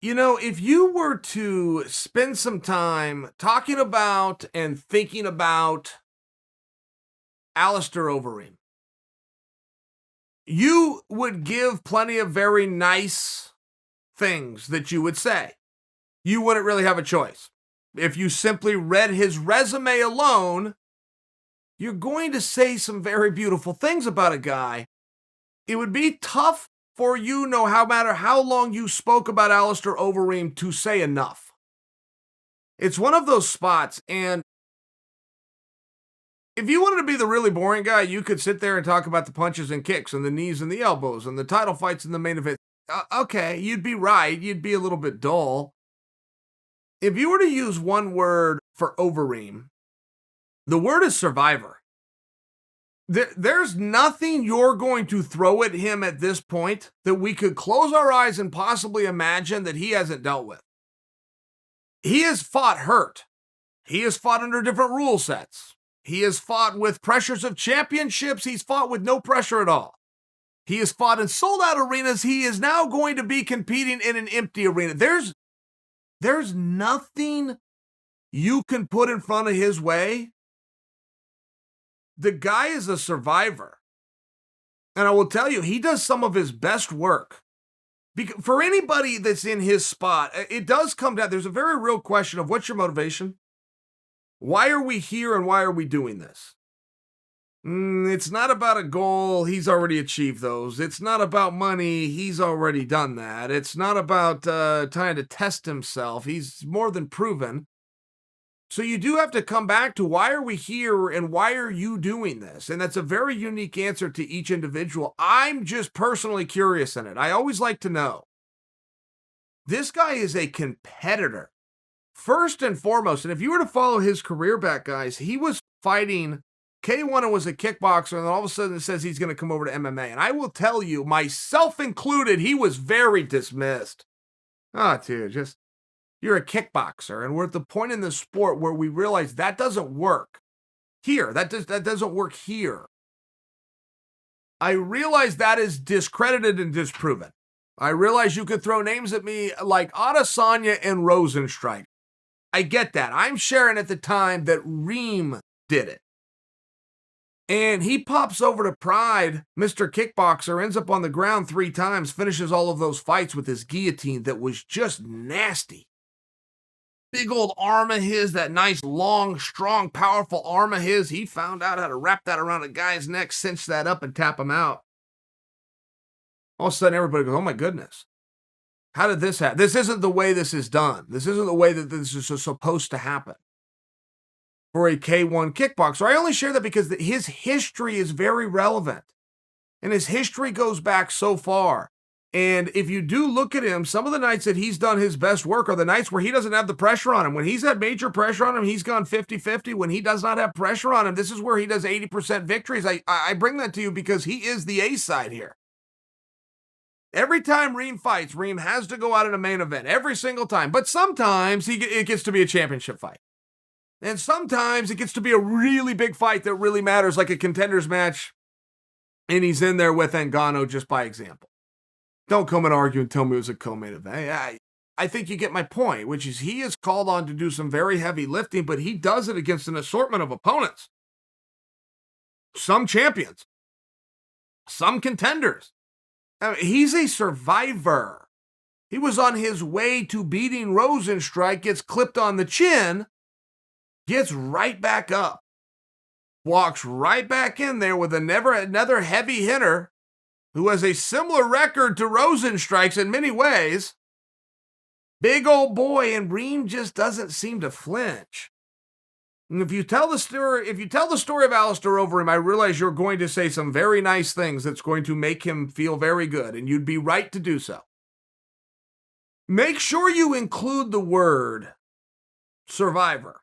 If you were to spend some time talking about and thinking about Alistair Overeem, you would give plenty of very nice things that you would say. You wouldn't really have a choice. If you simply read his resume alone, you're going to say some very beautiful things about a guy. It would be tough for you, no matter how long you spoke about Alistair Overeem, to say enough. It's one of those spots, and if you wanted to be the really boring guy, you could sit there and talk about the punches and kicks and the knees and the elbows and the title fights and the main event. Okay, you'd be right. You'd be a little bit dull. If you were to use one word for Overeem, the word is survivor. There's nothing you're going to throw at him at this point that we could close our eyes and possibly imagine that he hasn't dealt with. He has fought hurt. He has fought under different rule sets. He has fought with pressures of championships. He's fought with no pressure at all. He has fought in sold-out arenas. He is now going to be competing in an empty arena. There's nothing you can put in front of his way. The guy is a survivor. And I will tell you, he does some of his best work. Because for anybody that's in his spot, it does come down, there's a very real question of what's your motivation? Why are we here and why are we doing this? It's not about a goal. He's already achieved those. It's not about money. He's already done that. It's not about trying to test himself. He's more than proven. So you do have to come back to why are we here and why are you doing this? And that's a very unique answer to each individual. I'm just personally curious in it. I always like to know. This guy is a competitor, first and foremost. And if you were to follow his career back, guys, he was fighting K1 and was a kickboxer, and then all of a sudden it says he's going to come over to MMA. And I will tell you, myself included, he was very dismissed. Oh, dude, you're a kickboxer, and we're at the point in the sport where we realize that doesn't work here. That doesn't work here. I realize that is discredited and disproven. I realize you could throw names at me like Adesanya and Rosenstrike. I get that. I'm sharing at the time that Reem did it. And he pops over to Pride, Mr. Kickboxer, ends up on the ground 3 times, finishes all of those fights with his guillotine that was just nasty. Big old arm of his, that nice, long, strong, powerful arm of his, he found out how to wrap that around a guy's neck, cinch that up, and tap him out. All of a sudden, everybody goes, oh my goodness. How did this happen? This isn't the way this is done. This isn't the way that this is supposed to happen for a K1 kickboxer. I only share that because his history is very relevant. And his history goes back so far. And if you do look at him, some of the nights that he's done his best work are the nights where he doesn't have the pressure on him. When he's had major pressure on him, he's gone 50-50. When he does not have pressure on him, this is where he does 80% victories. I bring that to you because he is the A side here. Every time Reem fights, Reem has to go out in a main event. Every single time. But sometimes it gets to be a championship fight. And sometimes it gets to be a really big fight that really matters, like a contenders match. And he's in there with Ngannou just by example. Don't come and argue and tell me it was a co-main event. I think you get my point, which is he is called on to do some very heavy lifting, but he does it against an assortment of opponents. Some champions. Some contenders. I mean, he's a survivor. He was on his way to beating Rosenstrike, gets clipped on the chin, gets right back up, walks right back in there with another heavy hitter who has a similar record to Rosenstrike's in many ways. Big old boy, and Reem just doesn't seem to flinch. And if you tell the story of Alistair Overeem, I realize you're going to say some very nice things that's going to make him feel very good, and you'd be right to do so. Make sure you include the word survivor.